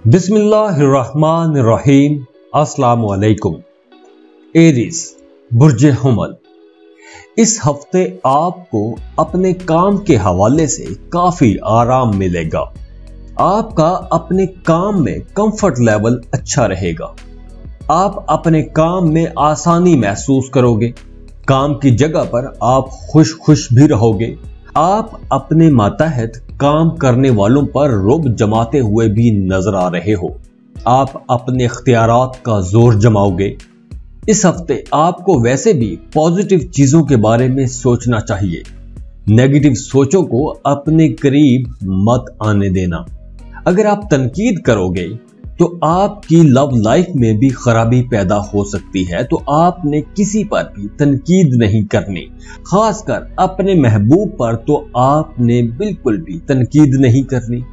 बिस्मिल्लाहिर्रहमानिर्रहीम। अस्सलामु अलैकुम। एरीज बुर्ज हुमल, इस हफ्ते आपको अपने काम के हवाले से काफी आराम मिलेगा। आपका अपने काम में कंफर्ट लेवल अच्छा रहेगा। आप अपने काम में आसानी महसूस करोगे। काम की जगह पर आप खुश भी रहोगे। आप अपने मातहत काम करने वालों पर रुब जमाते हुए भी नजर आ रहे हो। आप अपने इख्तियारात का जोर जमाओगे। इस हफ्ते आपको वैसे भी पॉजिटिव चीजों के बारे में सोचना चाहिए। नेगेटिव सोचों को अपने करीब मत आने देना। अगर आप तनकीद करोगे तो आपकी लव लाइफ में भी खराबी पैदा हो सकती है, तो आपने किसी पर भी तनकीद नहीं करनी। खासकर अपने महबूब पर तो आपने बिल्कुल भी तनकीद नहीं करनी।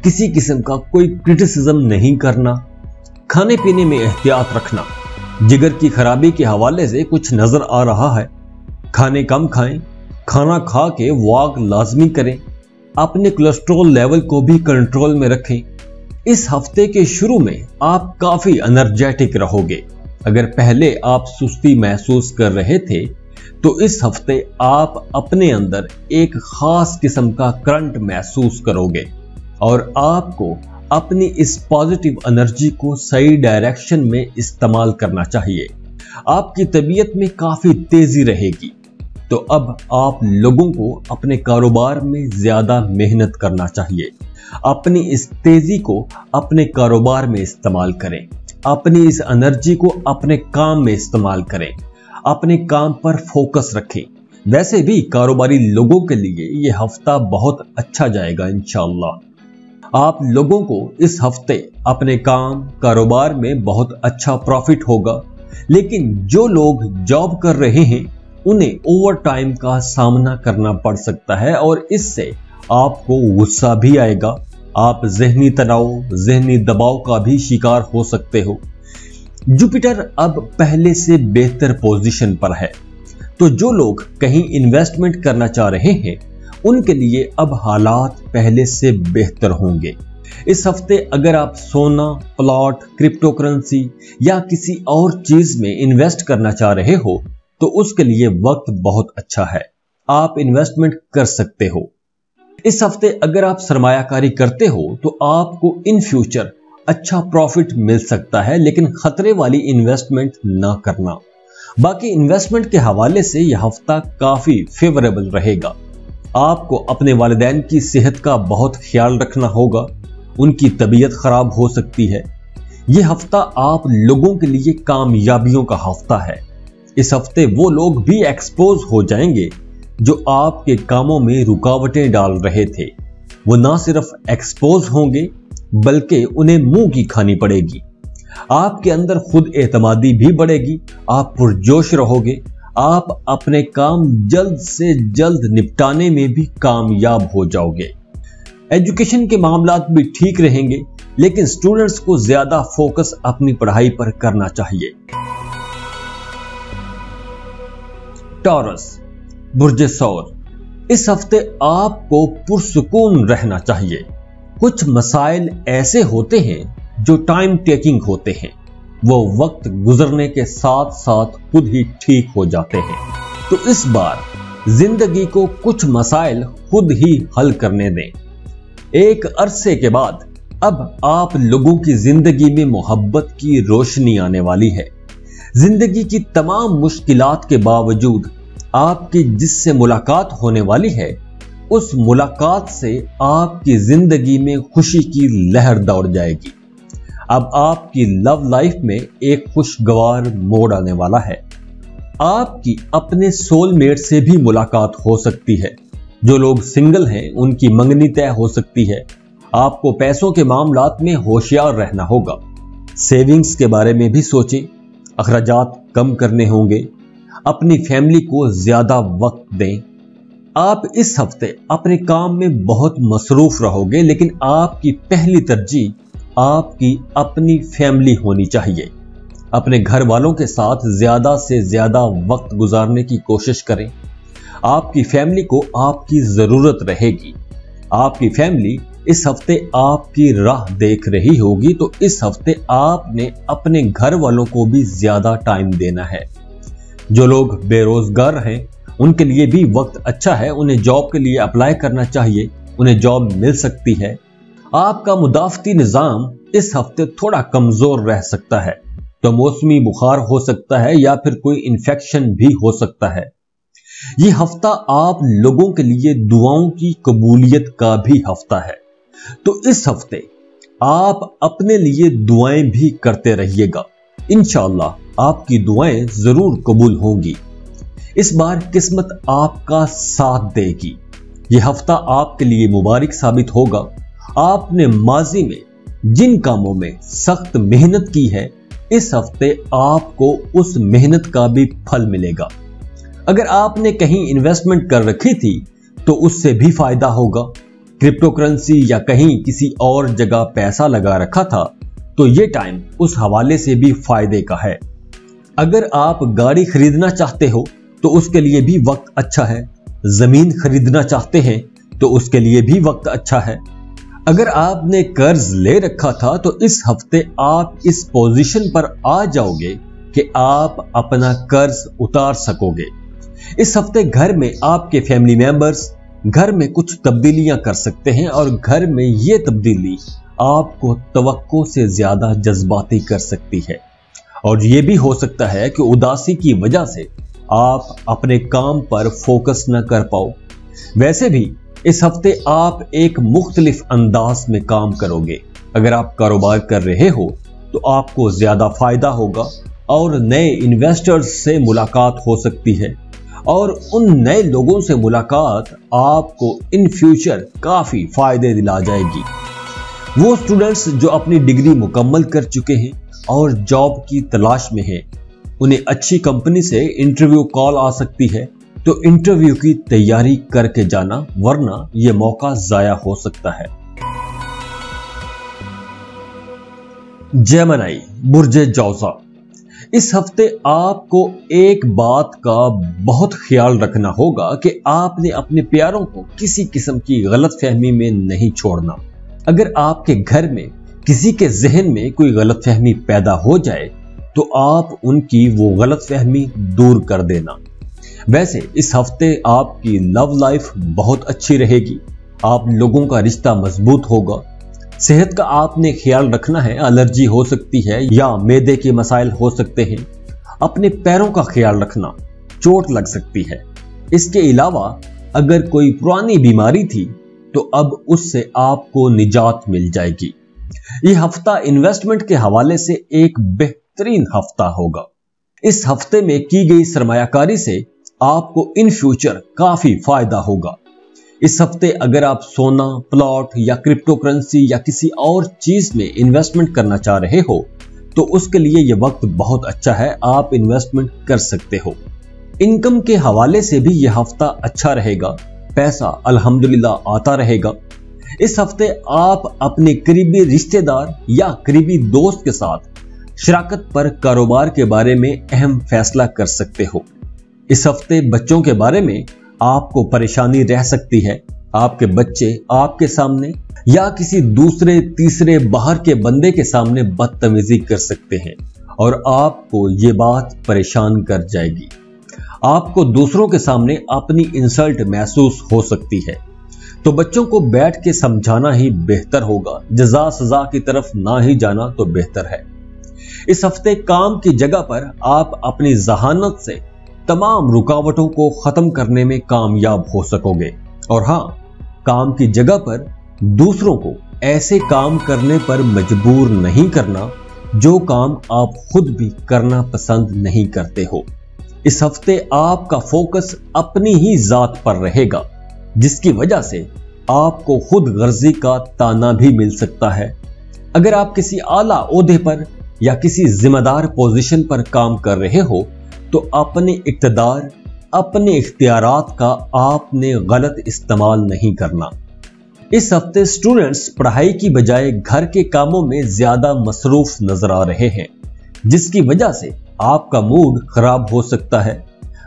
किसी किस्म का कोई क्रिटिसिज्म नहीं करना। खाने पीने में एहतियात रखना। जिगर की खराबी के हवाले से कुछ नजर आ रहा है। खाने कम खाएं। खाना खा के वॉक लाजमी करें। अपने कोलेस्ट्रॉल लेवल को भी कंट्रोल में रखें। इस हफ्ते के शुरू में आप काफी एनर्जेटिक रहोगे। अगर पहले आप सुस्ती महसूस कर रहे थे तो इस हफ्ते आप अपने अंदर एक खास किस्म का करंट महसूस करोगे और आपको अपनी इस पॉजिटिव एनर्जी को सही डायरेक्शन में इस्तेमाल करना चाहिए। आपकी तबीयत में काफी तेजी रहेगी। तो अब आप लोगों को अपने कारोबार में ज्यादा मेहनत करना चाहिए। अपनी इस तेजी को अपने कारोबार में इस्तेमाल करें। अपनी इस एनर्जी को अपने काम में इस्तेमाल करें। अपने काम पर फोकस रखें। वैसे भी कारोबारी लोगों के लिए यह हफ्ता बहुत अच्छा जाएगा इंशाअल्लाह। आप लोगों को इस हफ्ते अपने काम कारोबार में बहुत अच्छा प्रॉफिट होगा। लेकिन जो लोग जॉब कर रहे हैं उन्हें ओवर टाइम का सामना करना पड़ सकता है और इससे आपको गुस्सा भी आएगा। आप ज़हनी तनाव, ज़हनी दबाव का भी शिकार हो सकते हो। जुपिटर अब पहले से बेहतर पोजीशन पर है, तो जो लोग कहीं इन्वेस्टमेंट करना चाह रहे हैं उनके लिए अब हालात पहले से बेहतर होंगे। इस हफ्ते अगर आप सोना, प्लॉट, क्रिप्टो करेंसी या किसी और चीज में इन्वेस्ट करना चाह रहे हो तो उसके लिए वक्त बहुत अच्छा है। आप इन्वेस्टमेंट कर सकते हो। इस हफ्ते अगर आप सरमायाकारी करते हो तो आपको इन फ्यूचर अच्छा प्रॉफिट मिल सकता है, लेकिन खतरे वाली इन्वेस्टमेंट ना करना। बाकी इन्वेस्टमेंट के हवाले से यह हफ्ता काफी फेवरेबल रहेगा। आपको अपने वालिदैन की सेहत का बहुत ख्याल रखना होगा। उनकी तबीयत खराब हो सकती है। यह हफ्ता आप लोगों के लिए कामयाबियों का हफ्ता है। इस हफ्ते वो लोग भी एक्सपोज हो जाएंगे जो आपके कामों में रुकावटें डाल रहे थे। वो ना सिर्फ एक्सपोज होंगे बल्कि उन्हें मुंह की खानी पड़ेगी। आपके अंदर खुद एतमादी भी बढ़ेगी। आप पुरजोश रहोगे। आप अपने काम जल्द से जल्द निपटाने में भी कामयाब हो जाओगे। एजुकेशन के मामलात भी ठीक रहेंगे, लेकिन स्टूडेंट्स को ज्यादा फोकस अपनी पढ़ाई पर करना चाहिए। टॉरस बुर्ज सौर, इस हफ्ते आपको पुरसुकून रहना चाहिए। कुछ मसाइल ऐसे होते हैं जो टाइम टेकिंग होते हैं। वो वक्त गुजरने के साथ साथ खुद ही ठीक हो जाते हैं। तो इस बार जिंदगी को कुछ मसाइल खुद ही हल करने दें। एक अरसे के बाद अब आप लोगों की जिंदगी में मोहब्बत की रोशनी आने वाली है। जिंदगी की तमाम मुश्किलात के बावजूद आपकी जिससे मुलाकात होने वाली है उस मुलाकात से आपकी जिंदगी में खुशी की लहर दौड़ जाएगी। अब आपकी लव लाइफ में एक खुशगवार मोड़ आने वाला है। आपकी अपने सोलमेट से भी मुलाकात हो सकती है। जो लोग सिंगल हैं उनकी मंगनी तय हो सकती है। आपको पैसों के मामलात में होशियार रहना होगा। सेविंग्स के बारे में भी सोचें। अखराजात कम करने होंगे। अपनी फैमिली को ज्यादा वक्त दें। आप इस हफ्ते अपने काम में बहुत मसरूफ रहोगे, लेकिन आपकी पहली तरजीह आपकी अपनी फैमिली होनी चाहिए। अपने घर वालों के साथ ज्यादा से ज्यादा वक्त गुजारने की कोशिश करें। आपकी फैमिली को आपकी जरूरत रहेगी। आपकी फैमिली इस हफ्ते आपकी राह देख रही होगी, तो इस हफ्ते आपने अपने घर वालों को भी ज्यादा टाइम देना है। जो लोग बेरोजगार हैं उनके लिए भी वक्त अच्छा है, उन्हें जॉब के लिए अप्लाई करना चाहिए, उन्हें जॉब मिल सकती है। आपका मुदाफती निजाम इस हफ्ते थोड़ा कमजोर रह सकता है, तो मौसमी बुखार हो सकता है या फिर कोई इन्फेक्शन भी हो सकता है। ये हफ्ता आप लोगों के लिए दुआओं की कबूलियत का भी हफ्ता है, तो इस हफ्ते आप अपने लिए दुआएं भी करते रहिएगा। इंशाअल्लाह आपकी दुआएं जरूर कबूल होंगी। इस बार किस्मत आपका साथ देगी। यह हफ्ता आपके लिए मुबारक साबित होगा। आपने माजी में जिन कामों में सख्त मेहनत की है, इस हफ्ते आपको उस मेहनत का भी फल मिलेगा। अगर आपने कहीं इन्वेस्टमेंट कर रखी थी तो उससे भी फायदा होगा। क्रिप्टो करेंसी या कहीं किसी और जगह पैसा लगा रखा था तो ये टाइम उस हवाले से भी फायदे का है। अगर आप गाड़ी खरीदना चाहते हो तो उसके लिए भी वक्त अच्छा है। जमीन खरीदना चाहते हैं तो उसके लिए भी वक्त अच्छा है। अगर आपने कर्ज ले रखा था तो इस हफ्ते आप इस पोजीशन पर आ जाओगे कि आप अपना कर्ज उतार सकोगे। इस हफ्ते घर में आपके फैमिली मेंबर्स घर में कुछ तब्दीलियां कर सकते हैं और घर में यह तब्दीली आपको तवक्को से ज्यादा जज्बाती कर सकती है, और यह भी हो सकता है कि उदासी की वजह से आप अपने काम पर फोकस न कर पाओ। वैसे भी इस हफ्ते आप एक मुख्तलिफ अंदाज में काम करोगे। अगर आप कारोबार कर रहे हो तो आपको ज्यादा फायदा होगा और नए इन्वेस्टर्स से मुलाकात हो सकती है, और उन नए लोगों से मुलाकात आपको इन फ्यूचर काफी फायदे दिला जाएगी। वो स्टूडेंट्स जो अपनी डिग्री मुकम्मल कर चुके हैं और जॉब की तलाश में हैं, उन्हें अच्छी कंपनी से इंटरव्यू कॉल आ सकती है, तो इंटरव्यू की तैयारी करके जाना, वरना यह मौका जाया हो सकता है। जेमिनी, बुर्जे जौजा, इस हफ्ते आपको एक बात का बहुत ख्याल रखना होगा कि आपने अपने प्यारों को किसी किस्म की गलतफहमी में नहीं छोड़ना। अगर आपके घर में किसी के जहन में कोई गलतफहमी पैदा हो जाए तो आप उनकी वो गलतफहमी दूर कर देना। वैसे इस हफ्ते आपकी लव लाइफ बहुत अच्छी रहेगी। आप लोगों का रिश्ता मजबूत होगा। सेहत का आपने ख्याल रखना है, एलर्जी हो सकती है या मैदे के मसाइल हो सकते हैं। अपने पैरों का ख्याल रखना, चोट लग सकती है। इसके अलावा अगर कोई पुरानी बीमारी थी तो अब उससे आपको निजात मिल जाएगी। यह हफ्ता इन्वेस्टमेंट के हवाले से एक बेहतरीन हफ्ता होगा। इस हफ्ते में की गई सरमायाकारी से आपको इन फ्यूचर काफी फायदा होगा। इस हफ्ते अगर आप सोना, प्लॉट या क्रिप्टो करेंसी या किसी और चीज में इन्वेस्टमेंट करना चाह रहे हो तो उसके लिए यह वक्त बहुत अच्छा है, आप इन्वेस्टमेंट कर सकते हो। इनकम के हवाले से भी यह हफ्ता अच्छा रहेगा, पैसा अल्हम्दुलिल्लाह आता रहेगा। इस हफ्ते आप अपने करीबी रिश्तेदार या करीबी दोस्त के साथ शराकत पर कारोबार के बारे में अहम फैसला कर सकते हो। इस हफ्ते बच्चों के बारे में आपको परेशानी रह सकती है। आपके बच्चे आपके सामने या किसी दूसरे तीसरे बाहर के बंदे के सामने बदतमीजी कर सकते हैं और आपको ये बात परेशान कर जाएगी। आपको दूसरों के सामने अपनी इंसल्ट महसूस हो सकती है, तो बच्चों को बैठ के समझाना ही बेहतर होगा। जजा सजा की तरफ ना ही जाना तो बेहतर है। इस हफ्ते काम की जगह पर आप अपनी जहानत से तमाम रुकावटों को खत्म करने में कामयाब हो सकोगे। और हां, काम की जगह पर दूसरों को ऐसे काम करने पर मजबूर नहीं करना जो काम आप खुद भी करना पसंद नहीं करते हो। इस हफ्ते आपका फोकस अपनी ही जात पर रहेगा, जिसकी वजह से आपको खुद गर्जी का ताना भी मिल सकता है। अगर आप किसी आला ओहदे पर या किसी जिम्मेदार पोजीशन पर काम कर रहे हो तो अपने इक्तदार, अपने इख्तियारात का आपने गलत इस्तेमाल नहीं करना। इस हफ्ते स्टूडेंट्स पढ़ाई की बजाय घर के कामों में ज्यादा मसरूफ नजर आ रहे हैं, जिसकी वजह से आपका मूड खराब हो सकता है।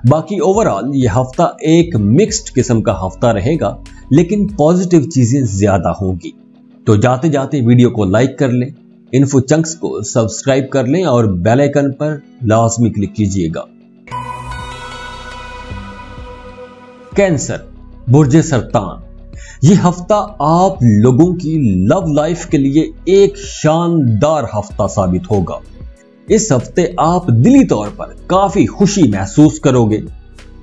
बाकी ओवरऑल यह हफ्ता एक मिक्स्ड किस्म का हफ्ता रहेगा, लेकिन पॉजिटिव चीजें ज्यादा होंगी। तो जाते जाते वीडियो को लाइक कर लें, इन्फो चंक्स को सब्सक्राइब कर लें और बेल आइकन पर लाजमी क्लिक कीजिएगा। कैंसर, बुर्जे सरतान, ये हफ्ता आप लोगों की लव लाइफ के लिए एक शानदार हफ्ता साबित होगा। इस हफ्ते आप दिली तौर पर काफी खुशी महसूस करोगे,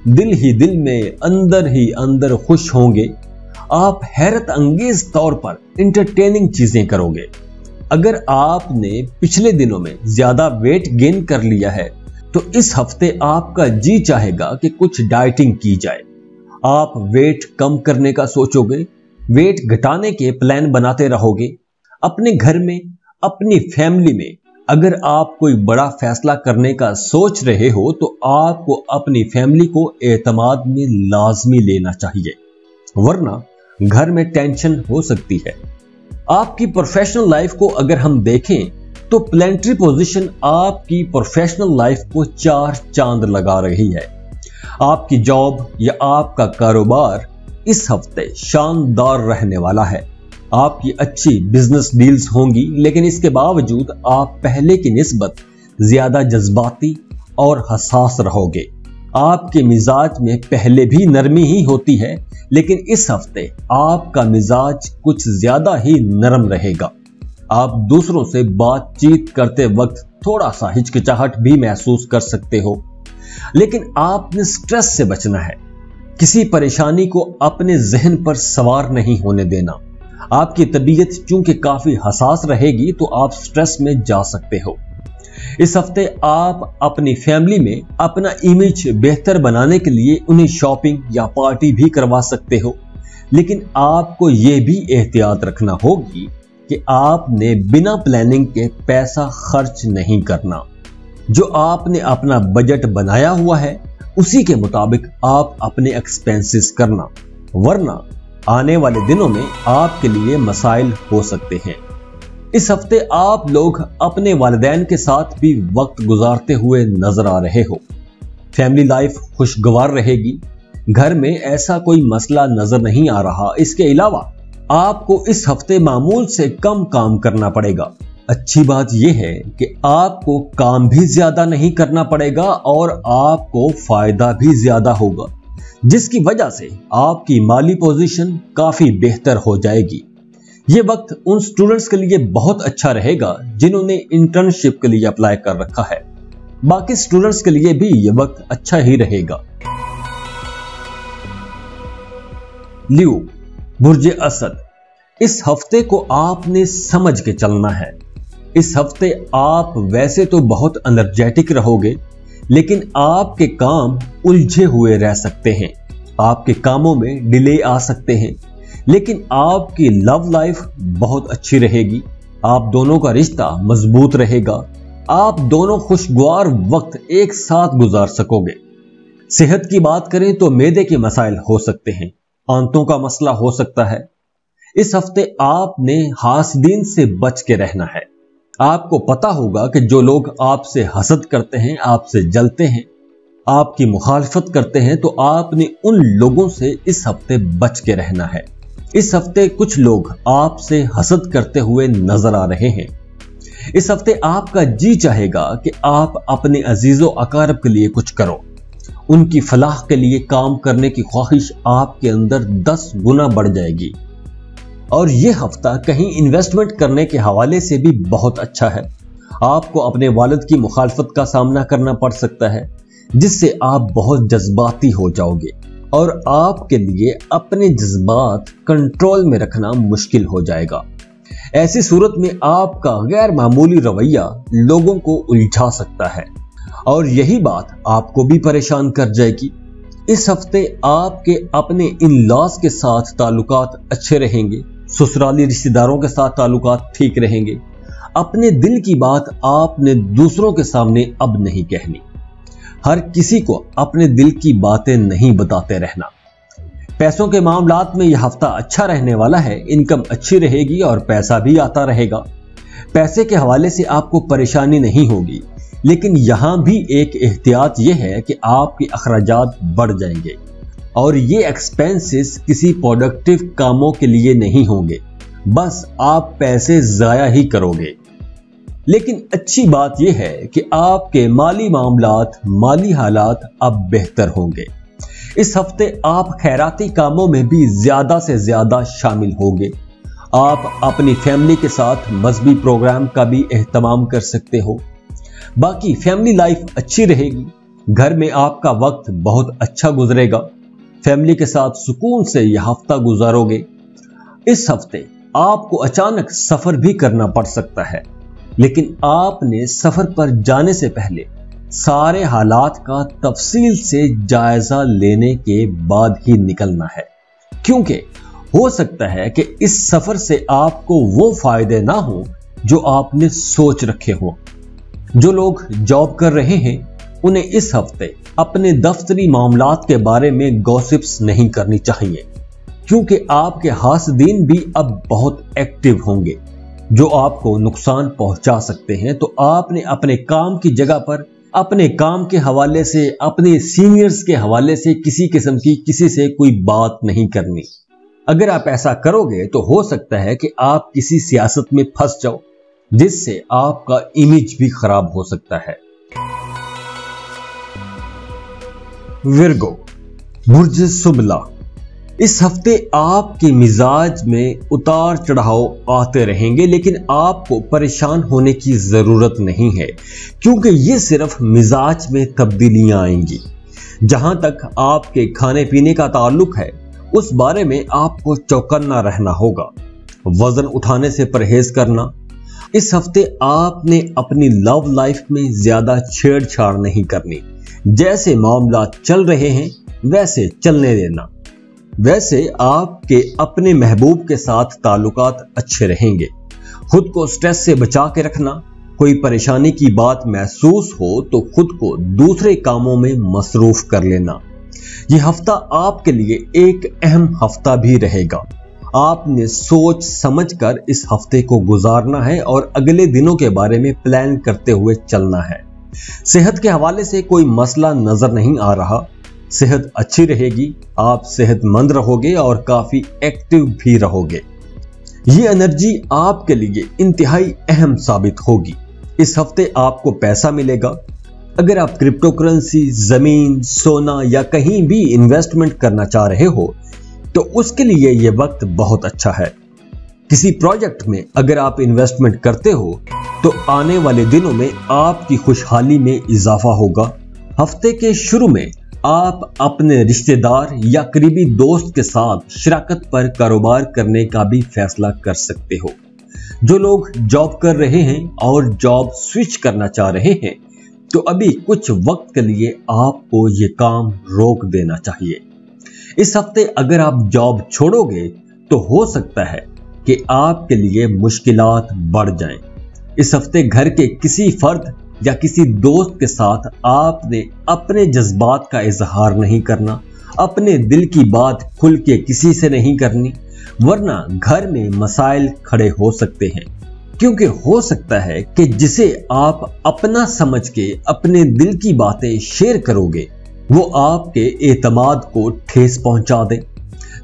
दिल ही दिल में अंदर ही अंदर खुश होंगे। आप हैरत अंगेज तौर पर इंटरटेनिंग चीजें करोगे। अगर आपने पिछले दिनों में ज्यादा वेट गेन कर लिया है तो इस हफ्ते आपका जी चाहेगा कि कुछ डाइटिंग की जाए। आप वेट कम करने का सोचोगे, वेट घटाने के प्लान बनाते रहोगे। अपने घर में, अपनी फैमिली में अगर आप कोई बड़ा फैसला करने का सोच रहे हो तो आपको अपनी फैमिली को एतमाद में लाजमी लेना चाहिए, वरना घर में टेंशन हो सकती है। आपकी प्रोफेशनल लाइफ को अगर हम देखें तो प्लेनेटरी पोजीशन आपकी प्रोफेशनल लाइफ को 4 चांद लगा रही है। आपकी जॉब या आपका कारोबार इस हफ्ते शानदार रहने वाला है। आपकी अच्छी बिजनेस डील्स होंगी, लेकिन इसके बावजूद आप पहले की निस्बत ज्यादा जज्बाती और हसास रहोगे। आपके मिजाज में पहले भी नरमी ही होती है, लेकिन इस हफ्ते आपका मिजाज कुछ ज्यादा ही नरम रहेगा। आप दूसरों से बातचीत करते वक्त थोड़ा सा हिचकिचाहट भी महसूस कर सकते हो, लेकिन आपने स्ट्रेस से बचना है। किसी परेशानी को अपने जहन पर सवार नहीं होने देना। आपकी तबीयत चूंकि काफी हसास रहेगी तो आप स्ट्रेस में जा सकते हो। इस हफ्ते आप अपनी फैमिली में अपना इमेज बेहतर बनाने के लिए उन्हें शॉपिंग या पार्टी भी करवा सकते हो, लेकिन आपको यह भी एहतियात रखना होगी कि आपने बिना प्लानिंग के पैसा खर्च नहीं करना। जो आपने अपना बजट बनाया हुआ है उसी के मुताबिक आप अपने एक्सपेंसेस करना, वरना आने वाले दिनों में आपके लिए मसाइल हो सकते हैं। इस हफ्ते आप लोग अपने वालिदैन के साथ भी वक्त गुजारते हुए नजर आ रहे हो। फैमिली लाइफ खुशगवार रहेगी। घर में ऐसा कोई मसला नजर नहीं आ रहा। इसके अलावा आपको इस हफ्ते मामूल से कम काम करना पड़ेगा। अच्छी बात यह है कि आपको काम भी ज्यादा नहीं करना पड़ेगा और आपको फायदा भी ज्यादा होगा, जिसकी वजह से आपकी माली पोजीशन काफी बेहतर हो जाएगी। यह वक्त उन स्टूडेंट्स के लिए बहुत अच्छा रहेगा जिन्होंने इंटर्नशिप के लिए अप्लाई कर रखा है। बाकी स्टूडेंट्स के लिए भी यह वक्त अच्छा ही रहेगा। लियो, बुर्जे असद, इस हफ्ते को आपने समझ के चलना है। इस हफ्ते आप वैसे तो बहुत एनर्जेटिक रहोगे, लेकिन आपके काम उलझे हुए रह सकते हैं। आपके कामों में डिले आ सकते हैं, लेकिन आपकी लव लाइफ बहुत अच्छी रहेगी। आप दोनों का रिश्ता मजबूत रहेगा। आप दोनों खुशगवार वक्त एक साथ गुजार सकोगे। सेहत की बात करें तो मैदे के मसाइल हो सकते हैं, आंतों का मसला हो सकता है। इस हफ्ते आपने हासदीन से बच के रहना है। आपको पता होगा कि जो लोग आपसे हसद करते हैं, आपसे जलते हैं, आपकी मुखालफत करते हैं, तो आपने उन लोगों से इस हफ्ते बच के रहना है। इस हफ्ते कुछ लोग आपसे हसद करते हुए नजर आ रहे हैं। इस हफ्ते आपका जी चाहेगा कि आप अपने अजीजो अकारब के लिए कुछ करो। उनकी फलाह के लिए काम करने की ख्वाहिश आपके अंदर 10 गुना बढ़ जाएगी। और यह हफ्ता कहीं इन्वेस्टमेंट करने के हवाले से भी बहुत अच्छा है। आपको अपने वालिद की मुखालफत का सामना करना पड़ सकता है, जिससे आप बहुत जज्बाती हो जाओगे और आपके लिए अपने जज्बात कंट्रोल में रखना मुश्किल हो जाएगा। ऐसी सूरत में आपका गैर मामूली रवैया लोगों को उलझा सकता है और यही बात आपको भी परेशान कर जाएगी। इस हफ्ते आपके अपने इन-लॉज के साथ ताल्लुकात अच्छे रहेंगे। ससुराली रिश्तेदारों के साथ ताल्लुकात ठीक रहेंगे। अपने दिल की बात आपने दूसरों के सामने अब नहीं कहनी। हर किसी को अपने दिल की बातें नहीं बताते रहना। पैसों के मामलात में यह हफ्ता अच्छा रहने वाला है। इनकम अच्छी रहेगी और पैसा भी आता रहेगा। पैसे के हवाले से आपको परेशानी नहीं होगी, लेकिन यहां भी एक एहतियात यह है कि आपके अखराजात बढ़ जाएंगे और ये एक्सपेंसेस किसी प्रोडक्टिव कामों के लिए नहीं होंगे। बस आप पैसे जाया ही करोगे। लेकिन अच्छी बात यह है कि आपके माली मामलात, माली हालात अब बेहतर होंगे। इस हफ्ते आप खैराती कामों में भी ज्यादा से ज्यादा शामिल होंगे। आप अपनी फैमिली के साथ मजहबी प्रोग्राम का भी एहतमाम कर सकते हो। बाकी फैमिली लाइफ अच्छी रहेगी। घर में आपका वक्त बहुत अच्छा गुजरेगा। फैमिली के साथ सुकून से यह हफ्ता गुजारोगे। इस हफ्ते आपको अचानक सफर भी करना पड़ सकता है, लेकिन आपने सफर पर जाने से पहले सारे हालात का तफसील से जायजा लेने के बाद ही निकलना है, क्योंकि हो सकता है कि इस सफर से आपको वो फायदे ना हो जो आपने सोच रखे हो। जो लोग जॉब कर रहे हैं उन्हें इस हफ्ते अपने दफ्तरी मामलात के बारे में गॉसिप्स नहीं करनी चाहिए, क्योंकि आपके हासदीन भी अब बहुत एक्टिव होंगे जो आपको नुकसान पहुंचा सकते हैं। तो आपने अपने काम की जगह पर अपने काम के हवाले से, अपने सीनियर्स के हवाले से किसी किस्म की किसी से कोई बात नहीं करनी। अगर आप ऐसा करोगे तो हो सकता है कि आप किसी सियासत में फंस जाओ, जिससे आपका इमेज भी खराब हो सकता है। विर्गो, बुर्ज सुबला, इस हफ्ते आपके मिजाज में उतार चढ़ाव आते रहेंगे, लेकिन आपको परेशान होने की जरूरत नहीं है, क्योंकि ये सिर्फ मिजाज में तब्दीलियां आएंगी। जहां तक आपके खाने पीने का ताल्लुक है, उस बारे में आपको चौकन्ना रहना होगा। वजन उठाने से परहेज करना। इस हफ्ते आपने अपनी लव लाइफ में ज्यादा छेड़छाड़ नहीं करनी। जैसे मामला चल रहे हैं वैसे चलने देना। वैसे आपके अपने महबूब के साथ ताल्लुकात अच्छे रहेंगे। खुद को स्ट्रेस से बचा के रखना। कोई परेशानी की बात महसूस हो तो खुद को दूसरे कामों में मसरूफ कर लेना। यह हफ्ता आपके लिए एक अहम हफ्ता भी रहेगा। आपने सोच समझकर इस हफ्ते को गुजारना है और अगले दिनों के बारे में प्लान करते हुए चलना है। सेहत के हवाले से कोई मसला नजर नहीं आ रहा। सेहत अच्छी रहेगी, आप सेहतमंद रहोगे और काफी एक्टिव भी रहोगे। ये एनर्जी आपके लिए इंतहाई अहम साबित होगी। इस हफ्ते आपको पैसा मिलेगा। अगर आप क्रिप्टो करेंसी, जमीन, सोना या कहीं भी इन्वेस्टमेंट करना चाह रहे हो तो उसके लिए यह वक्त बहुत अच्छा है। किसी प्रोजेक्ट में अगर आप इन्वेस्टमेंट करते हो तो आने वाले दिनों में आपकी खुशहाली में इजाफा होगा। हफ्ते के शुरू में आप अपने रिश्तेदार या करीबी दोस्त के साथ शराकत पर कारोबार करने का भी फैसला कर सकते हो। जो लोग जॉब कर रहे हैं और जॉब स्विच करना चाह रहे हैं तो अभी कुछ वक्त के लिए आपको ये काम रोक देना चाहिए। इस हफ्ते अगर आप जॉब छोड़ोगे तो हो सकता है कि आपके लिए मुश्किलात बढ़ जाएं। इस हफ्ते घर के किसी फर्द या किसी दोस्त के साथ आपने अपने जज्बात का इजहार नहीं करना। अपने दिल की बात खुल के किसी से नहीं करनी, वरना घर में मसाइल खड़े हो सकते हैं। क्योंकि हो सकता है कि जिसे आप अपना समझ के अपने दिल की बातें शेयर करोगे वो आपके एतमाद को ठेस पहुंचा दे।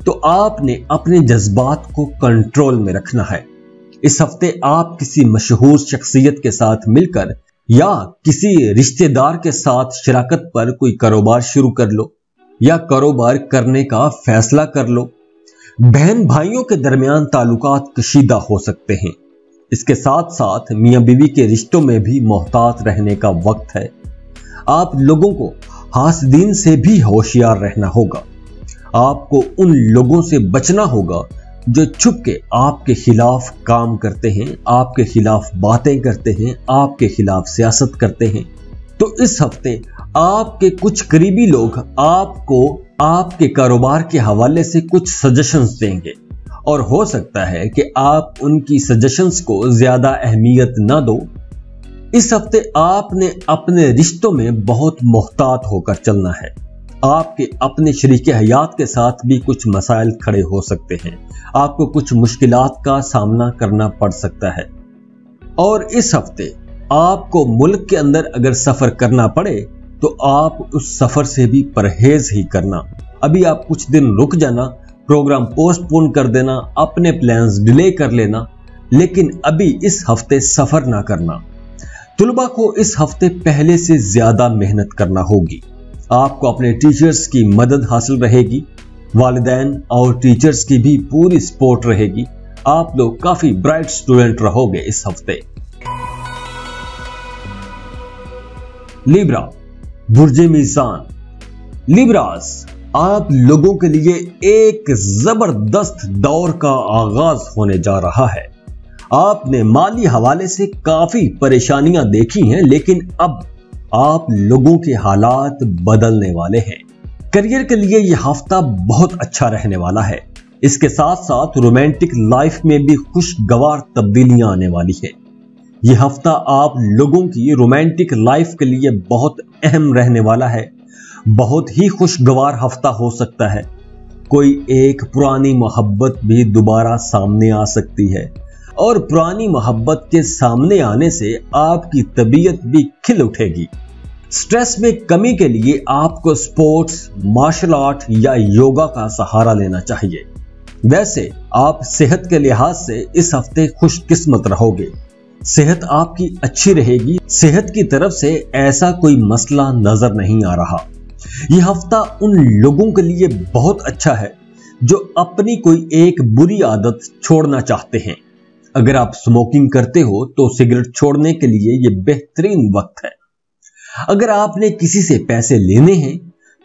तो आपने अपने जज्बात को कंट्रोल में रखना है। इस हफ्ते आप किसी मशहूर शख्सियत के साथ मिलकर या किसी रिश्तेदार के साथ शराकत पर कोई कारोबार शुरू कर लो या कारोबार करने का फैसला कर लो। बहन भाइयों के दरमियान ताल्लुकात कशीदा हो सकते हैं। इसके साथ साथ मियां बीवी के रिश्तों में भी मोहतात रहने का वक्त है। आप लोगों को हासदीन से भी होशियार रहना होगा। आपको उन लोगों से बचना होगा जो छुप के आपके खिलाफ काम करते हैं, आपके खिलाफ बातें करते हैं, आपके खिलाफ सियासत करते हैं। तो इस हफ्ते आपके कुछ करीबी लोग आपको आपके कारोबार के हवाले से कुछ सजेशंस देंगे और हो सकता है कि आप उनकी सजेशंस को ज्यादा अहमियत ना दो। इस हफ्ते आपने अपने रिश्तों में बहुत मोहतात होकर चलना है। आपके अपने शरीके हयात के साथ भी कुछ मसाइल खड़े हो सकते हैं। आपको कुछ मुश्किलात का सामना करना पड़ सकता है। और इस हफ्ते आपको मुल्क के अंदर अगर सफर करना पड़े तो आप उस सफर से भी परहेज ही करना। अभी आप कुछ दिन रुक जाना, प्रोग्राम पोस्टपोन कर देना, अपने प्लान्स डिले कर लेना, लेकिन अभी इस हफ्ते सफर ना करना। तुलबा को इस हफ्ते पहले से ज्यादा मेहनत करना होगी। आपको अपने टीचर्स की मदद हासिल रहेगी, वालिदैन और टीचर्स की भी पूरी सपोर्ट रहेगी। आप लोग काफी ब्राइट स्टूडेंट रहोगे इस हफ्ते। लिब्रा, बुर्जे मीज़ान। लिब्रास, आप लोगों के लिए एक जबरदस्त दौर का आगाज होने जा रहा है। आपने माली हवाले से काफी परेशानियां देखी हैं, लेकिन अब आप लोगों के हालात बदलने वाले हैं। करियर के लिए यह हफ्ता बहुत अच्छा रहने वाला है। इसके साथ साथ रोमांटिक लाइफ में भी खुशगवार तब्दीलियां आने वाली है। यह हफ्ता आप लोगों की रोमांटिक लाइफ के लिए बहुत अहम रहने वाला है। बहुत ही खुशगवार हफ्ता हो सकता है। कोई एक पुरानी मोहब्बत भी दोबारा सामने आ सकती है और पुरानी मोहब्बत के सामने आने से आपकी तबीयत भी खिल उठेगी। स्ट्रेस में कमी के लिए आपको स्पोर्ट्स, मार्शल आर्ट या योगा का सहारा लेना चाहिए। वैसे आप सेहत के लिहाज से इस हफ्ते खुशकिस्मत रहोगे। सेहत आपकी अच्छी रहेगी। सेहत की तरफ से ऐसा कोई मसला नजर नहीं आ रहा। यह हफ्ता उन लोगों के लिए बहुत अच्छा है जो अपनी कोई एक बुरी आदत छोड़ना चाहते हैं। अगर आप स्मोकिंग करते हो तो सिगरेट छोड़ने के लिए यह बेहतरीन वक्त है। अगर आपने किसी से पैसे लेने हैं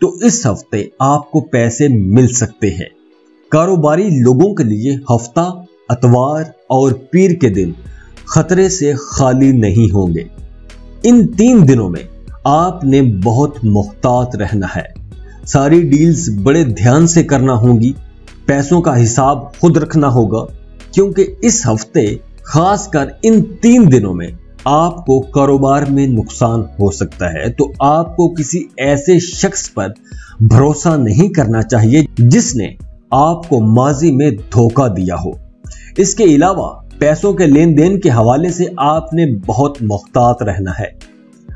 तो इस हफ्ते आपको पैसे मिल सकते हैं। कारोबारी लोगों के लिए हफ्ता इतवार और पीर के दिन खतरे से खाली नहीं होंगे। इन 3 दिनों में आपने बहुत मुहतात रहना है। सारी डील्स बड़े ध्यान से करना होगी। पैसों का हिसाब खुद रखना होगा, क्योंकि इस हफ्ते खासकर इन 3 दिनों में आपको कारोबार में नुकसान हो सकता है। तो आपको किसी ऐसे शख्स पर भरोसा नहीं करना चाहिए जिसने आपको माजी में धोखा दिया हो। इसके अलावा पैसों के लेन देन के हवाले से आपने बहुत मुहतात रहना है।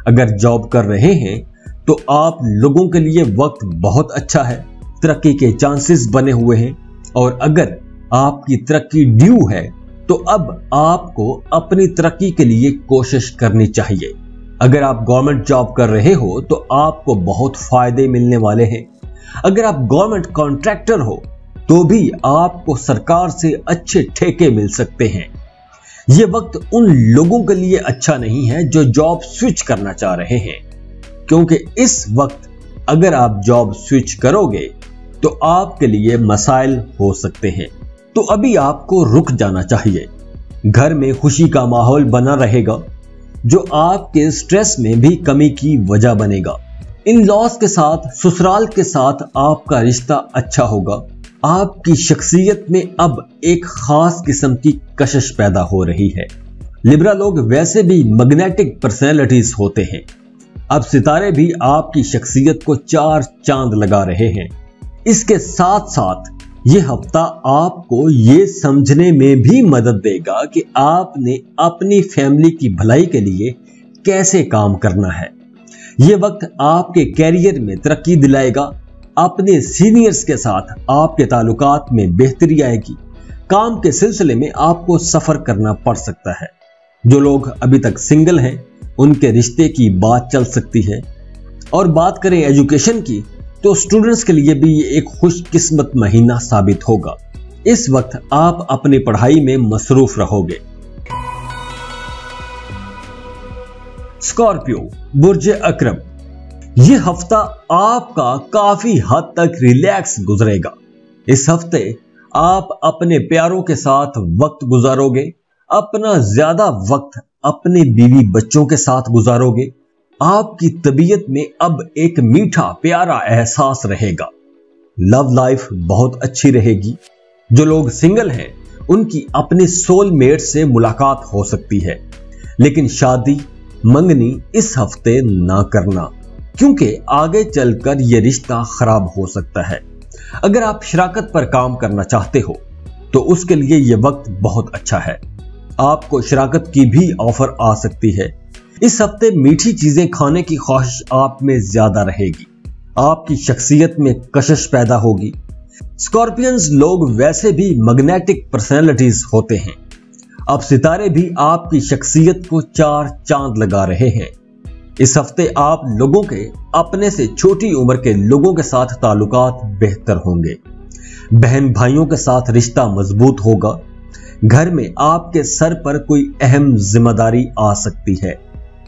अगर जॉब कर रहे हैं तो आप लोगों के लिए वक्त बहुत अच्छा है। तरक्की के चांसेस बने हुए हैं और अगर आपकी तरक्की ड्यू है तो अब आपको अपनी तरक्की के लिए कोशिश करनी चाहिए। अगर आप गवर्नमेंट जॉब कर रहे हो तो आपको बहुत फायदे मिलने वाले हैं। अगर आप गवर्नमेंट कॉन्ट्रैक्टर हो तो भी आपको सरकार से अच्छे ठेके मिल सकते हैं। यह वक्त उन लोगों के लिए अच्छा नहीं है जो जॉब स्विच करना चाह रहे हैं, क्योंकि इस वक्त अगर आप जॉब स्विच करोगे तो आपके लिए मसाइल हो सकते हैं। तो अभी आपको रुक जाना चाहिए। घर में खुशी का माहौल बना रहेगा जो आपके स्ट्रेस में भी कमी की वजह बनेगा। इन लॉस के साथ, ससुराल के साथ आपका रिश्ता अच्छा होगा। आपकी शख्सियत में अब एक खास किस्म की कशिश पैदा हो रही है। लिब्रा लोग वैसे भी मैग्नेटिक पर्सनैलिटीज होते हैं। अब सितारे भी आपकी शख्सियत को 4 चांद लगा रहे हैं। इसके साथ साथ यह हफ्ता आपको ये समझने में भी मदद देगा कि आपने अपनी फैमिली की भलाई के लिए कैसे काम करना है। यह वक्त आपके कैरियर में तरक्की दिलाएगा। अपने सीनियर्स के साथ आपके ताल्लुकात में बेहतरी आएगी। काम के सिलसिले में आपको सफर करना पड़ सकता है। जो लोग अभी तक सिंगल हैं उनके रिश्ते की बात चल सकती है। और बात करें एजुकेशन की तो स्टूडेंट्स के लिए भी ये एक खुशकिस्मत महीना साबित होगा। इस वक्त आप अपनी पढ़ाई में मसरूफ रहोगे। स्कॉर्पियो, बुर्ज अकरम। यह हफ्ता आपका काफी हद तक रिलैक्स गुजरेगा। इस हफ्ते आप अपने प्यारों के साथ वक्त गुजारोगे। अपना ज्यादा वक्त अपने बीवी बच्चों के साथ गुजारोगे। आपकी तबीयत में अब एक मीठा प्यारा एहसास रहेगा। लव लाइफ बहुत अच्छी रहेगी। जो लोग सिंगल हैं उनकी अपने सोलमेट से मुलाकात हो सकती है, लेकिन शादी मंगनी इस हफ्ते ना करना, क्योंकि आगे चलकर यह रिश्ता खराब हो सकता है। अगर आप शराकत पर काम करना चाहते हो तो उसके लिए यह वक्त बहुत अच्छा है। आपको शराकत की भी ऑफर आ सकती है। इस हफ्ते मीठी चीजें खाने की ख्वाहिश आप में ज्यादा रहेगी। आपकी शख्सियत में कशिश पैदा होगी। स्कॉर्पियंस लोग वैसे भी मैग्नेटिक पर्सनैलिटीज होते हैं। अब सितारे भी आपकी शख्सियत को 4 चांद लगा रहे हैं। इस हफ्ते आप लोगों के अपने से छोटी उम्र के लोगों के साथ ताल्लुकात बेहतर होंगे। बहन भाइयों के साथ रिश्ता मजबूत होगा। घर में आपके सर पर कोई अहम जिम्मेदारी आ सकती है।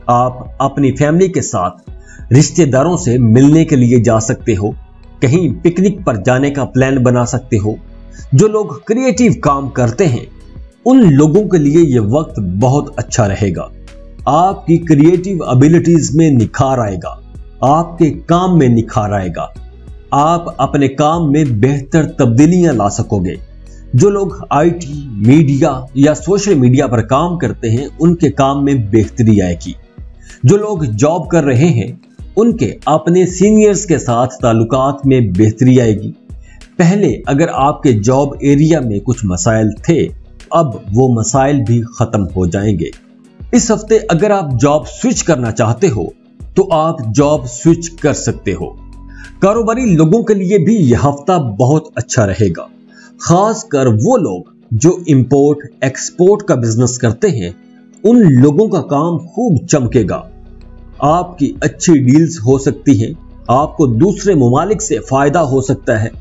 आप अपनी फैमिली के साथ रिश्तेदारों से मिलने के लिए जा सकते हो। कहीं पिकनिक पर जाने का प्लान बना सकते हो। जो लोग क्रिएटिव काम करते हैं उन लोगों के लिए यह वक्त बहुत अच्छा रहेगा। आपकी क्रिएटिव एबिलिटीज में निखार आएगा। आपके काम में निखार आएगा। आप अपने काम में बेहतर तब्दीलियां ला सकोगे। जो लोग आईटी, मीडिया या सोशल मीडिया पर काम करते हैं उनके काम में बेहतरी आएगी। जो लोग जॉब कर रहे हैं उनके अपने सीनियर्स के साथ ताल्लुकात में बेहतरी आएगी। पहले अगर आपके जॉब एरिया में कुछ मसाइल थे, अब वो मसाइल भी खत्म हो जाएंगे। इस हफ्ते अगर आप जॉब स्विच करना चाहते हो तो आप जॉब स्विच कर सकते हो। कारोबारी लोगों के लिए भी यह हफ्ता बहुत अच्छा रहेगा। खासकर वो लोग जो इंपोर्ट एक्सपोर्ट का बिजनेस करते हैं उन लोगों का काम खूब चमकेगा। आपकी अच्छी डील्स हो सकती हैं। आपको दूसरे ममालिक से फायदा हो सकता है।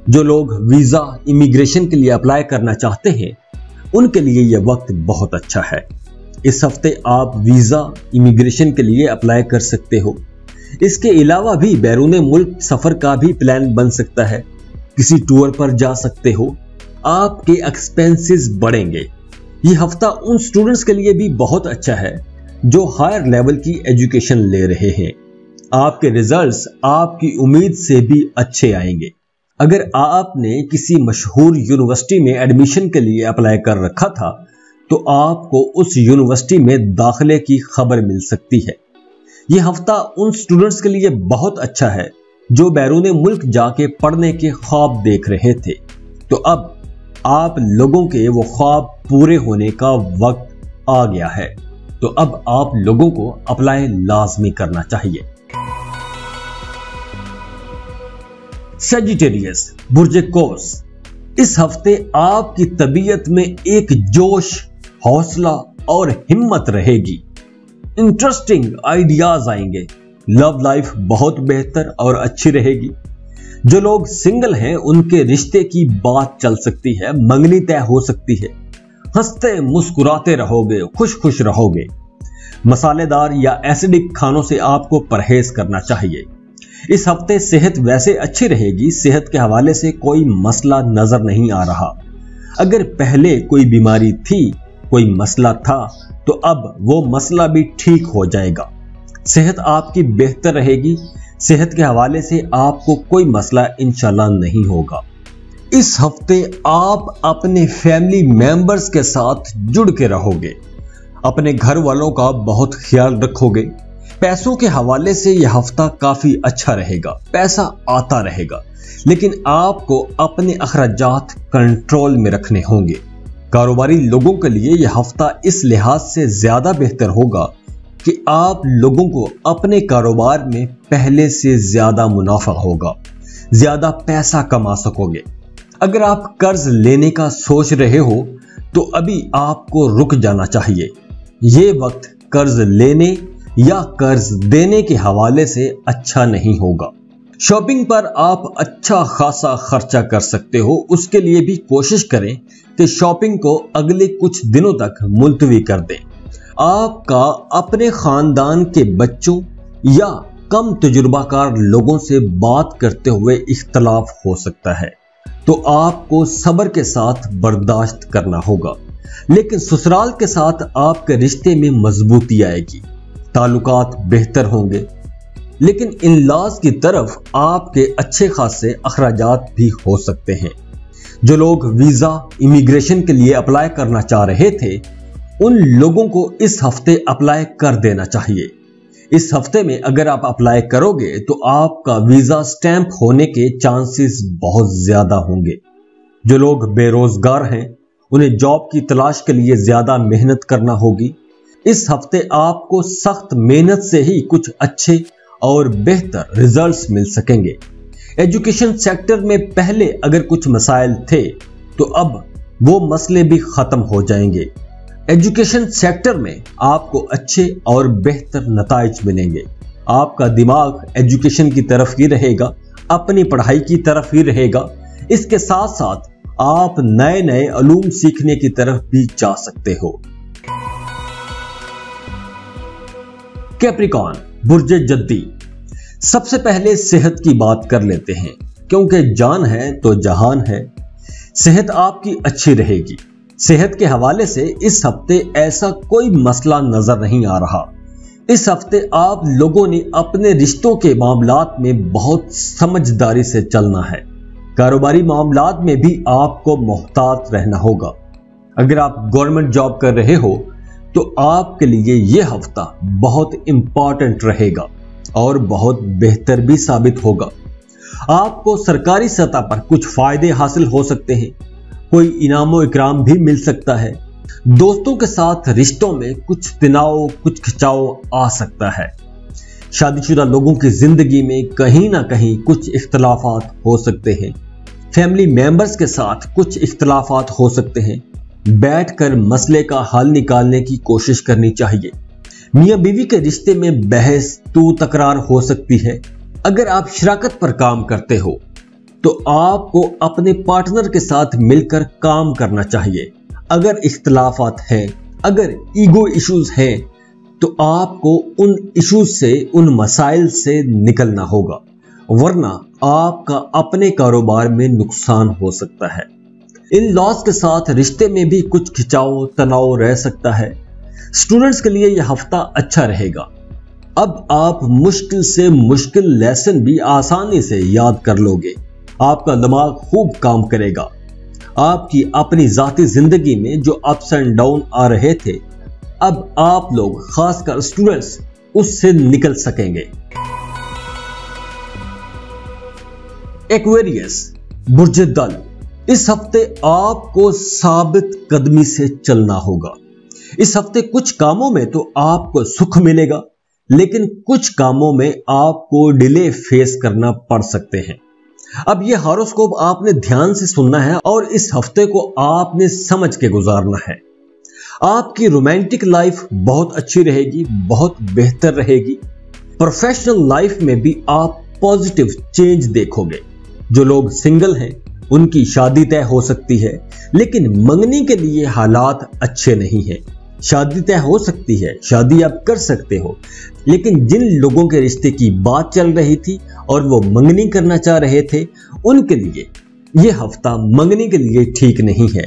जो लोग वीजा, इमिग्रेशन के लिए अप्लाई करना चाहते हैं उनके लिए यह वक्त बहुत अच्छा है। इस हफ्ते आप वीजा, इमिग्रेशन के लिए अप्लाई कर सकते हो। इसके अलावा भी बैरून मुल्क सफर का भी प्लान बन सकता है। किसी टूर पर जा सकते हो। आपके एक्सपेंसेस बढ़ेंगे। यह हफ्ता उन स्टूडेंट्स के लिए भी बहुत अच्छा है जो हायर लेवल की एजुकेशन ले रहे हैं। आपके रिजल्ट्स आपकी उम्मीद से भी अच्छे आएंगे। अगर आपने किसी मशहूर यूनिवर्सिटी में एडमिशन के लिए अप्लाई कर रखा था तो आपको उस यूनिवर्सिटी में दाखिले की खबर मिल सकती है। यह हफ्ता उन स्टूडेंट्स के लिए बहुत अच्छा है जो बैरून मुल्क जाके पढ़ने के ख्वाब देख रहे थे। तो अब आप लोगों के वो ख्वाब पूरे होने का वक्त आ गया है। तो अब आप लोगों को अप्लाई लाजमी करना चाहिए। सजिटेरियस, बुर्ज कौस, इस हफ्ते आपकी तबीयत में एक जोश, हौसला और हिम्मत रहेगी। इंटरेस्टिंग आइडियाज आएंगे। लव लाइफ बहुत बेहतर और अच्छी रहेगी। जो लोग सिंगल हैं उनके रिश्ते की बात चल सकती है। मंगनी तय हो सकती है। हंसते मुस्कुराते रहोगे, खुश खुश रहोगे। मसालेदार या एसिडिक खानों से आपको परहेज करना चाहिए। इस हफ्ते सेहत वैसे अच्छी रहेगी। सेहत के हवाले से कोई मसला नजर नहीं आ रहा। अगर पहले कोई बीमारी थी, कोई मसला था, तो अब वो मसला भी ठीक हो जाएगा। सेहत आपकी बेहतर रहेगी। सेहत के हवाले से आपको कोई मसला इंशाल्लाह नहीं होगा। इस हफ्ते आप अपने फैमिली मेंबर्स के साथ जुड़ के रहोगे। अपने घर वालों का बहुत ख्याल रखोगे। पैसों के हवाले से यह हफ्ता काफी अच्छा रहेगा। पैसा आता रहेगा, लेकिन आपको अपने अखराजात कंट्रोल में रखने होंगे। कारोबारी लोगों के लिए यह हफ्ता इस लिहाज से ज्यादा बेहतर होगा कि आप लोगों को अपने कारोबार में पहले से ज्यादा मुनाफा होगा। ज्यादा पैसा कमा सकोगे। अगर आप कर्ज लेने का सोच रहे हो तो अभी आपको रुक जाना चाहिए। ये वक्त कर्ज लेने या कर्ज देने के हवाले से अच्छा नहीं होगा। शॉपिंग पर आप अच्छा खासा खर्चा कर सकते हो। उसके लिए भी कोशिश करें कि शॉपिंग को अगले कुछ दिनों तक मुलतवी कर दें। आपका अपने खानदान के बच्चों या कम तजुर्बाकार लोगों से बात करते हुए इख्तलाफ हो सकता है, तो आपको सब्र के साथ बर्दाश्त करना होगा। लेकिन ससुराल के साथ आपके रिश्ते में मजबूती आएगी। ताल्लुकात बेहतर होंगे। लेकिन इन लॉज की तरफ आपके अच्छे खासे अखराजात भी हो सकते हैं। जो लोग वीजा, इमिग्रेशन के लिए अप्लाई करना चाह रहे थे, उन लोगों को इस हफ्ते अप्लाई कर देना चाहिए। इस हफ्ते में अगर आप अप्लाई करोगे तो आपका वीजा स्टैंप होने के चांसेस बहुत ज्यादा होंगे। जो लोग बेरोजगार हैं उन्हें जॉब की तलाश के लिए ज्यादा मेहनत करना होगी। इस हफ्ते आपको सख्त मेहनत से ही कुछ अच्छे और बेहतर रिजल्ट्स मिल सकेंगे। एजुकेशन सेक्टर में पहले अगर कुछ मसाइल थे तो अब वो मसले भी खत्म हो जाएंगे। एजुकेशन सेक्टर में आपको अच्छे और बेहतर नताइज मिलेंगे। आपका दिमाग एजुकेशन की तरफ ही रहेगा, अपनी पढ़ाई की ही रहेगा। इसके साथ साथ आप नए नए उलूम सीखने की तरफ भी जा सकते हो। कैप्रिकॉर्न बुर्ज जद्दी, सबसे पहले सेहत की बात कर लेते हैं, क्योंकि जान है तो जहान है। सेहत आपकी अच्छी रहेगी। सेहत के हवाले से इस हफ्ते ऐसा कोई मसला नजर नहीं आ रहा। इस हफ्ते आप लोगों ने अपने रिश्तों के मामलात में बहुत समझदारी से चलना है। कारोबारी मामलात में भी आपको मोहतात रहना होगा। अगर आप गवर्नमेंट जॉब कर रहे हो तो आपके लिए यह हफ्ता बहुत इंपॉर्टेंट रहेगा और बहुत बेहतर भी साबित होगा। आपको सरकारी सतह पर कुछ फायदे हासिल हो सकते हैं, कोई इनामो इकराम भी मिल सकता है। दोस्तों के साथ रिश्तों में कुछ तनाव, कुछ खिंचाव आ सकता है। शादीशुदा लोगों की जिंदगी में कहीं ना कहीं कुछ इख्तलाफात हो सकते हैं। फैमिली मेंबर्स के साथ कुछ इख्तलाफात हो सकते हैं। बैठकर मसले का हल निकालने की कोशिश करनी चाहिए। मियां बीवी के रिश्ते में बहस तू तकरार हो सकती है। अगर आप शराकत पर काम करते हो तो आपको अपने पार्टनर के साथ मिलकर काम करना चाहिए। अगर इख्तलाफात हैं, अगर ईगो इश्यूज हैं, तो आपको उन इश्यूज से, उन मसाइल से निकलना होगा, वरना आपका अपने कारोबार में नुकसान हो सकता है। इन लॉस के साथ रिश्ते में भी कुछ खिंचाव तनाव रह सकता है। स्टूडेंट्स के लिए यह हफ्ता अच्छा रहेगा। अब आप मुश्किल से मुश्किल लेसन भी आसानी से याद कर लोगे। आपका दिमाग खूब काम करेगा। आपकी अपनी जाती जिंदगी में जो अप्स एंड डाउन आ रहे थे, अब आप लोग खासकर स्टूडेंट्स उससे निकल सकेंगे। एक्वेरियस बुर्ज दल, इस हफ्ते आपको साबित कदमी से चलना होगा। इस हफ्ते कुछ कामों में तो आपको सुख मिलेगा, लेकिन कुछ कामों में आपको डिले फेस करना पड़ सकते हैं। अब यह हॉरोस्कोप आपने ध्यान से सुनना है और इस हफ्ते को आपने समझ के गुजारना है। आपकी रोमांटिक लाइफ बहुत अच्छी रहेगी, बहुत बेहतर रहेगी। प्रोफेशनल लाइफ में भी आप पॉजिटिव चेंज देखोगे। जो लोग सिंगल हैं उनकी शादी तय हो सकती है, लेकिन मंगनी के लिए हालात अच्छे नहीं हैं। शादी तय हो सकती है, शादी आप कर सकते हो, लेकिन जिन लोगों के रिश्ते की बात चल रही थी और वो मंगनी करना चाह रहे थे, उनके लिए यह हफ्ता मंगनी के लिए ठीक नहीं है।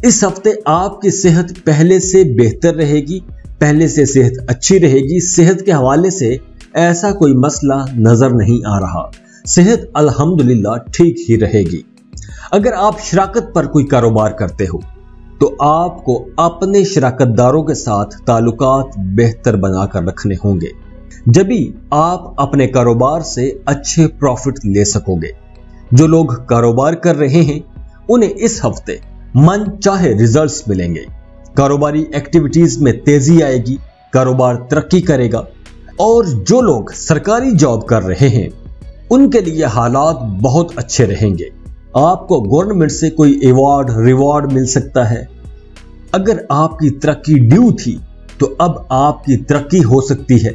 इस हफ्ते आपकी सेहत पहले से बेहतर रहेगी, पहले से सेहत अच्छी रहेगी। सेहत के हवाले से ऐसा कोई मसला नजर नहीं आ रहा। सेहत अल्हम्दुलिल्लाह ठीक ही रहेगी। अगर आप शराकत पर कोई कारोबार करते हो तो आपको अपने शराकतदारों के साथ ताल्लुकात बेहतर बनाकर रखने होंगे, जब भी आप अपने कारोबार से अच्छे प्रॉफिट ले सकोगे। जो लोग कारोबार कर रहे हैं उन्हें इस हफ्ते मन चाहे रिजल्ट्स मिलेंगे। कारोबारी एक्टिविटीज में तेजी आएगी, कारोबार तरक्की करेगा। और जो लोग सरकारी जॉब कर रहे हैं उनके लिए हालात बहुत अच्छे रहेंगे। आपको गवर्नमेंट से कोई अवार्ड रिवॉर्ड मिल सकता है। अगर आपकी तरक्की ड्यू थी तो अब आपकी तरक्की हो सकती है।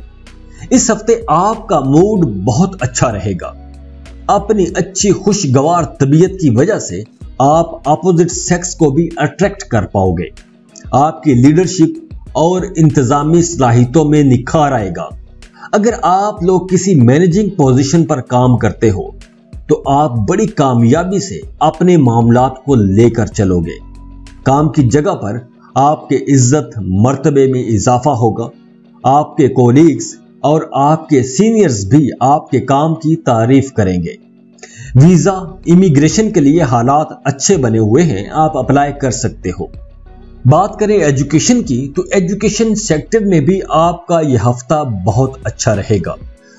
इस हफ्ते आपका मूड बहुत अच्छा रहेगा। अपनी अच्छी खुशगवार तबीयत की वजह से आप अपोजिट सेक्स को भी अट्रैक्ट कर पाओगे। आपकी लीडरशिप और इंतजामी सलाहियतों में निखार आएगा। अगर आप लोग किसी मैनेजिंग पोजीशन पर काम करते हो तो आप बड़ी कामयाबी से अपने मामलात को लेकर चलोगे। काम की जगह पर आपके इज्जत मर्तबे में इजाफा होगा। आपके कोलीग्स और आपके सीनियर्स भी आपके काम की तारीफ करेंगे। वीजा इमिग्रेशन के लिए हालात अच्छे बने हुए हैं, आप अप्लाई कर सकते हो। बात करें एजुकेशन की तो एजुकेशन सेक्टर में भी आपका यह हफ्ता बहुत अच्छा रहेगा।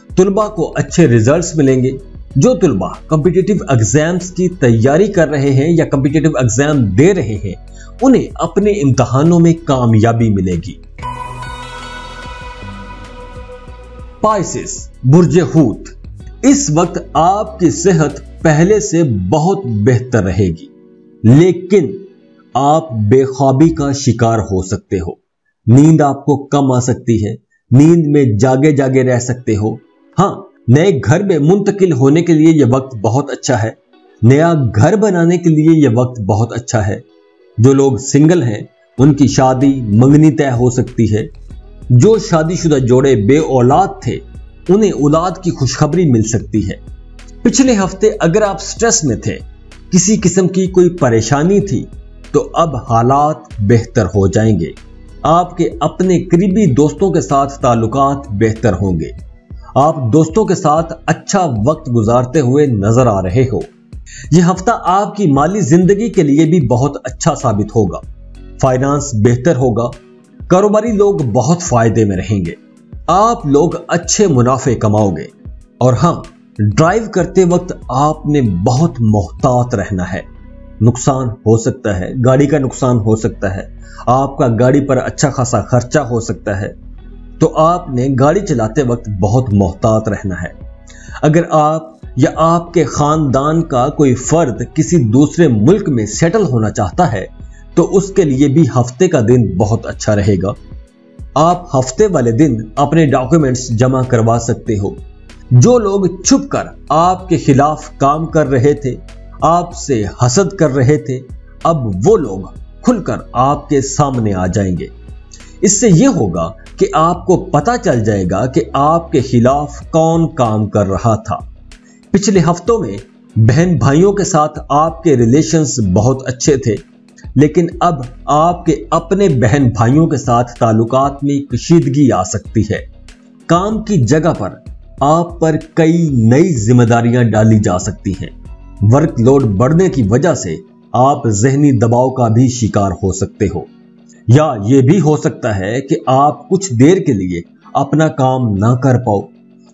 तुलबा को अच्छे रिजल्ट्स मिलेंगे। जो तुलबा कॉम्पिटिटिव एग्जाम्स की तैयारी कर रहे हैं या कॉम्पिटिटिव एग्जाम दे रहे हैं, उन्हें अपने इम्तिहानों में कामयाबी मिलेगी। पाइसेस बुर्ज हूत, इस वक्त आपकी सेहत पहले से बहुत बेहतर रहेगी, लेकिन आप बेख्वाबी का शिकार हो सकते हो। नींद आपको कम आ सकती है, नींद में जागे जागे रह सकते हो। हाँ, नए घर में मुंतकिल होने के लिए यह वक्त बहुत अच्छा है, नया घर बनाने के लिए यह वक्त बहुत अच्छा है। जो लोग सिंगल हैं उनकी शादी मंगनी तय हो सकती है। जो शादीशुदा जोड़े बे औलाद थे उन्हें औलाद की खुशखबरी मिल सकती है। पिछले हफ्ते अगर आप स्ट्रेस में थे, किसी किस्म की कोई परेशानी थी, तो अब हालात बेहतर हो जाएंगे। आपके अपने करीबी दोस्तों के साथ ताल्लुकात बेहतर होंगे। आप दोस्तों के साथ अच्छा वक्त गुजारते हुए नजर आ रहे हो। यह हफ्ता आपकी माली जिंदगी के लिए भी बहुत अच्छा साबित होगा। फाइनेंस बेहतर होगा, कारोबारी लोग बहुत फायदे में रहेंगे, आप लोग अच्छे मुनाफे कमाओगे। और हाँ, ड्राइव करते वक्त आपने बहुत मोहतात रहना है। नुकसान हो सकता है, गाड़ी का नुकसान हो सकता है, आपका गाड़ी पर अच्छा खासा खर्चा हो सकता है, तो आपने गाड़ी चलाते वक्त बहुत मोहतात रहना है। अगर आप या आपके खानदान का कोई फर्द किसी दूसरे मुल्क में सेटल होना चाहता है, तो उसके लिए भी हफ्ते का दिन बहुत अच्छा रहेगा। आप हफ्ते वाले दिन अपने डॉक्यूमेंट्स जमा करवा सकते हो। जो लोग छुपकर आपके खिलाफ काम कर रहे थे, आपसे हसद कर रहे थे, अब वो लोग खुलकर आपके सामने आ जाएंगे। इससे यह होगा कि आपको पता चल जाएगा कि आपके खिलाफ कौन काम कर रहा था। पिछले हफ्तों में बहन भाइयों के साथ आपके रिलेशंस बहुत अच्छे थे, लेकिन अब आपके अपने बहन भाइयों के साथ ताल्लुकात में कशीदगी आ सकती है। काम की जगह पर आप पर कई नई जिम्मेदारियां डाली जा सकती हैं। वर्कलोड बढ़ने की वजह से आप जहनी दबाव का भी शिकार हो सकते हो, या यह भी हो सकता है कि आप कुछ देर के लिए अपना काम ना कर पाओ।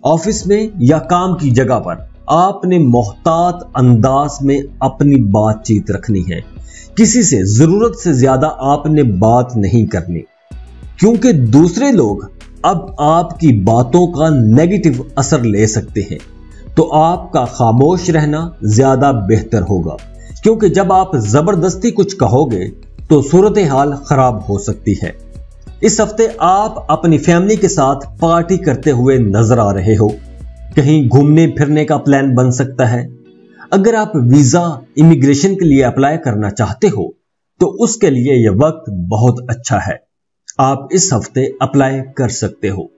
ऑफिस में या काम की जगह पर आपने मोहतात अंदाज में अपनी बातचीत रखनी है। किसी से जरूरत से ज्यादा आपने बात नहीं करनी, क्योंकि दूसरे लोग अब आपकी बातों का नेगेटिव असर ले सकते हैं। तो आपका खामोश रहना ज्यादा बेहतर होगा, क्योंकि जब आप जबरदस्ती कुछ कहोगे तो सूरत हाल खराब हो सकती है। इस हफ्ते आप अपनी फैमिली के साथ पार्टी करते हुए नजर आ रहे हो। कहीं घूमने फिरने का प्लान बन सकता है। अगर आप वीजा इमिग्रेशन के लिए अप्लाई करना चाहते हो तो उसके लिए यह वक्त बहुत अच्छा है। आप इस हफ्ते अप्लाई कर सकते हो।